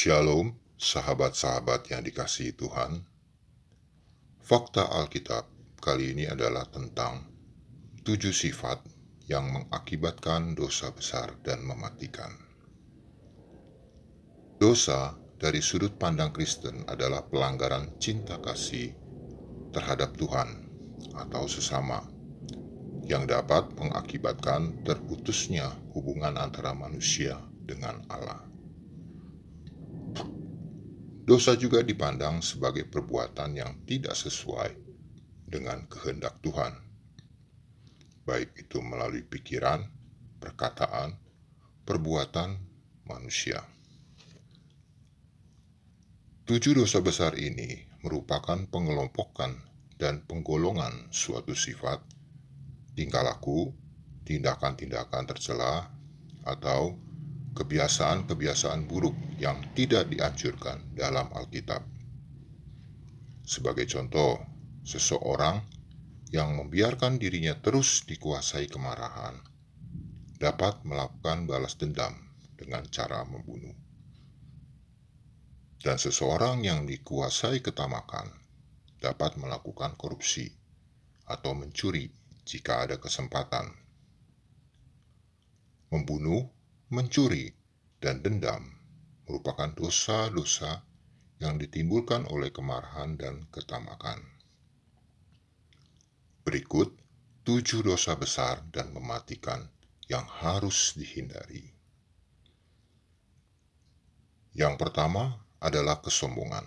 Shalom, sahabat-sahabat yang dikasihi Tuhan. Fakta Alkitab kali ini adalah tentang 7 sifat yang mengakibatkan dosa besar dan mematikan. Dosa dari sudut pandang Kristen adalah pelanggaran cinta kasih terhadap Tuhan atau sesama yang dapat mengakibatkan terputusnya hubungan antara manusia dengan Allah. Dosa juga dipandang sebagai perbuatan yang tidak sesuai dengan kehendak Tuhan, baik itu melalui pikiran, perkataan, perbuatan manusia. 7 dosa besar ini merupakan pengelompokan dan penggolongan suatu sifat, tingkah laku, tindakan-tindakan tercela, atau kebiasaan-kebiasaan buruk yang tidak dianjurkan dalam Alkitab. Sebagai contoh, seseorang yang membiarkan dirinya terus dikuasai kemarahan dapat melakukan balas dendam dengan cara membunuh. Dan seseorang yang dikuasai ketamakan dapat melakukan korupsi atau mencuri jika ada kesempatan. Membunuh, mencuri, dan dendam merupakan dosa-dosa yang ditimbulkan oleh kemarahan dan ketamakan. Berikut 7 dosa besar dan mematikan yang harus dihindari. Yang pertama adalah kesombongan.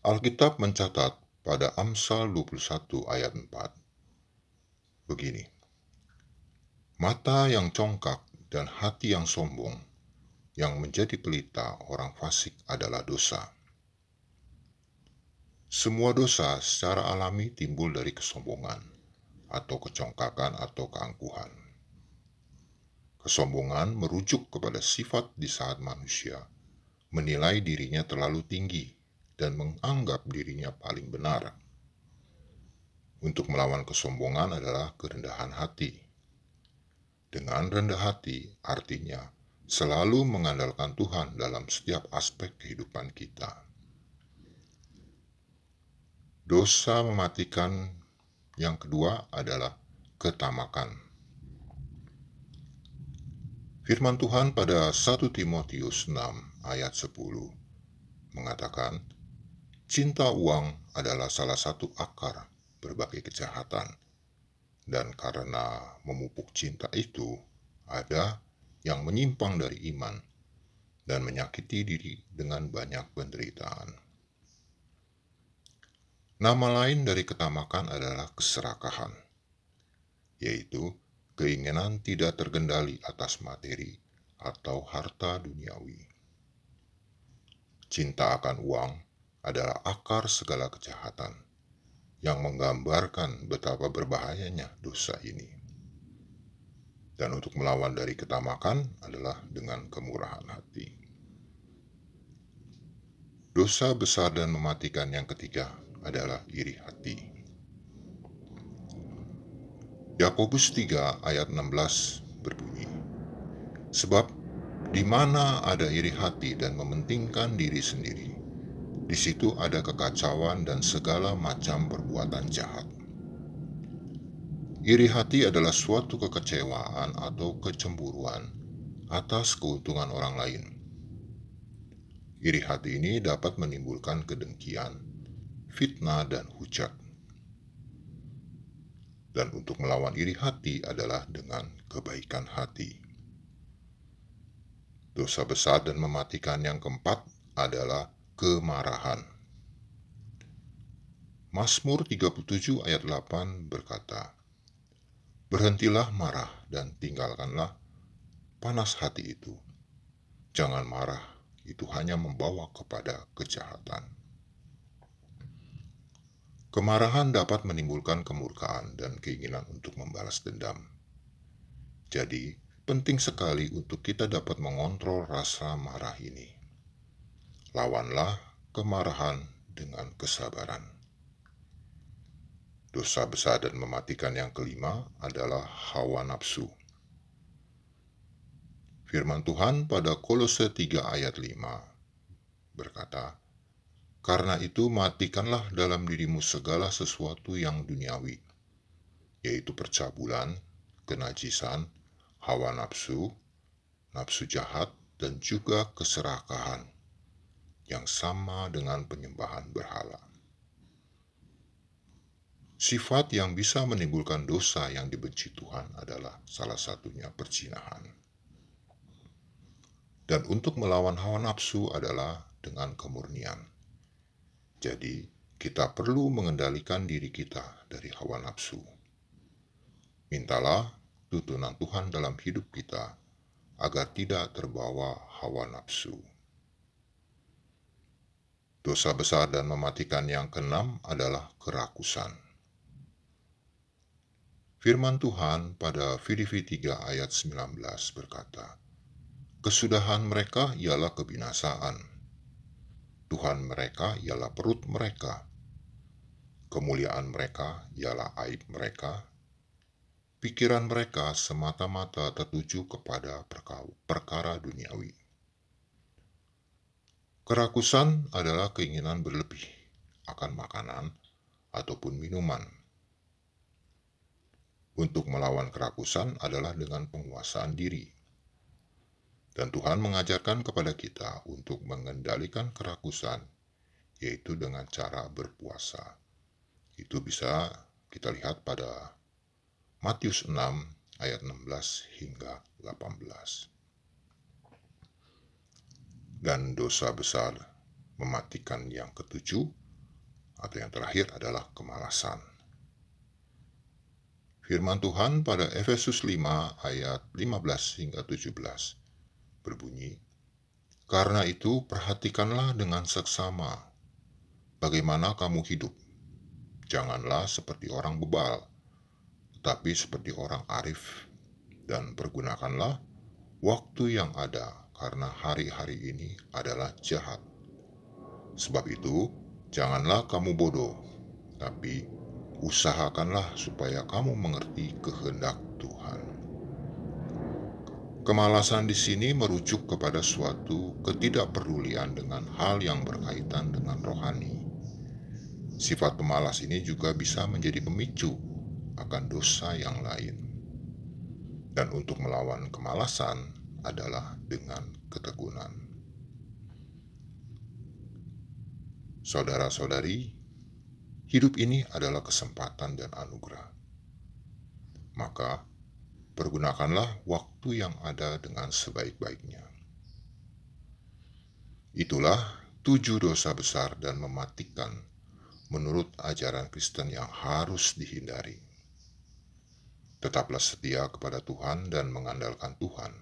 Alkitab mencatat pada Amsal 21 ayat 4 begini: mata yang congkak dan hati yang sombong, yang menjadi pelita orang fasik adalah dosa. Semua dosa secara alami timbul dari kesombongan, atau kecongkakan atau keangkuhan. Kesombongan merujuk kepada sifat di saat manusia menilai dirinya terlalu tinggi dan menganggap dirinya paling benar. Untuk melawan kesombongan adalah kerendahan hati. Dengan rendah hati artinya selalu mengandalkan Tuhan dalam setiap aspek kehidupan kita. Dosa mematikan yang kedua adalah ketamakan. Firman Tuhan pada 1 Timotius 6 ayat 10 mengatakan, cinta uang adalah salah satu akar berbagai kejahatan, dan karena memupuk cinta itu, ada yang menyimpang dari iman dan menyakiti diri dengan banyak penderitaan. Nama lain dari ketamakan adalah keserakahan, yaitu keinginan tidak terkendali atas materi atau harta duniawi. Cinta akan uang adalah akar segala kejahatan, yang menggambarkan betapa berbahayanya dosa ini. Dan untuk melawan dari ketamakan adalah dengan kemurahan hati. Dosa besar dan mematikan yang ketiga adalah iri hati. Yakobus 3 ayat 16 berbunyi, sebab di mana ada iri hati dan mementingkan diri sendiri, di situ ada kekacauan dan segala macam perbuatan jahat. Iri hati adalah suatu kekecewaan atau kecemburuan atas keuntungan orang lain. Iri hati ini dapat menimbulkan kedengkian, fitnah, dan hujat. Dan untuk melawan iri hati adalah dengan kebaikan hati. Dosa besar dan mematikan yang keempat adalah kemarahan. Mazmur 37 ayat 8 berkata, berhentilah marah dan tinggalkanlah panas hati itu. Jangan marah, itu hanya membawa kepada kejahatan. Kemarahan dapat menimbulkan kemurkaan dan keinginan untuk membalas dendam. Jadi, penting sekali untuk kita dapat mengontrol rasa marah ini. Lawanlah kemarahan dengan kesabaran. Dosa besar dan mematikan yang kelima adalah hawa nafsu. Firman Tuhan pada Kolose 3 ayat 5 berkata, "Karena itu matikanlah dalam dirimu segala sesuatu yang duniawi, yaitu percabulan, kenajisan, hawa nafsu, nafsu jahat, dan juga keserakahan, yang sama dengan penyembahan berhala." Sifat yang bisa menimbulkan dosa yang dibenci Tuhan adalah salah satunya perzinahan. Dan untuk melawan hawa nafsu adalah dengan kemurnian. Jadi, kita perlu mengendalikan diri kita dari hawa nafsu. Mintalah tuntunan Tuhan dalam hidup kita agar tidak terbawa hawa nafsu. Dosa besar dan mematikan yang keenam adalah kerakusan. Firman Tuhan pada Filipi 3 ayat 19 berkata, "Kesudahan mereka ialah kebinasaan. Tuhan mereka ialah perut mereka. Kemuliaan mereka ialah aib mereka. Pikiran mereka semata-mata tertuju kepada perkara duniawi." Kerakusan adalah keinginan berlebih akan makanan ataupun minuman. Untuk melawan kerakusan adalah dengan penguasaan diri. Dan Tuhan mengajarkan kepada kita untuk mengendalikan kerakusan, yaitu dengan cara berpuasa. Itu bisa kita lihat pada Matius 6 ayat 16 hingga 18. Dan dosa besar mematikan yang ketujuh atau yang terakhir adalah kemalasan. Firman Tuhan pada Efesus 5 ayat 15 hingga 17 berbunyi, "Karena itu perhatikanlah dengan seksama bagaimana kamu hidup. Janganlah seperti orang bebal, tetapi seperti orang arif, dan pergunakanlah waktu yang ada, karena hari-hari ini adalah jahat. Sebab itu, janganlah kamu bodoh, tapi usahakanlah supaya kamu mengerti kehendak Tuhan." Kemalasan di sini merujuk kepada suatu ketidakpedulian dengan hal yang berkaitan dengan rohani. Sifat pemalas ini juga bisa menjadi pemicu akan dosa yang lain. Dan untuk melawan kemalasan adalah dengan ketekunan. Saudara-saudari, hidup ini adalah kesempatan dan anugerah. Maka, pergunakanlah waktu yang ada dengan sebaik-baiknya. Itulah 7 dosa besar dan mematikan menurut ajaran Kristen yang harus dihindari. Tetaplah setia kepada Tuhan dan mengandalkan Tuhan.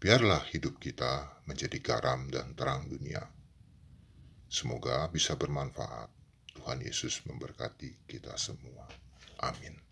Biarlah hidup kita menjadi garam dan terang dunia. Semoga bisa bermanfaat. Tuhan Yesus memberkati kita semua. Amin.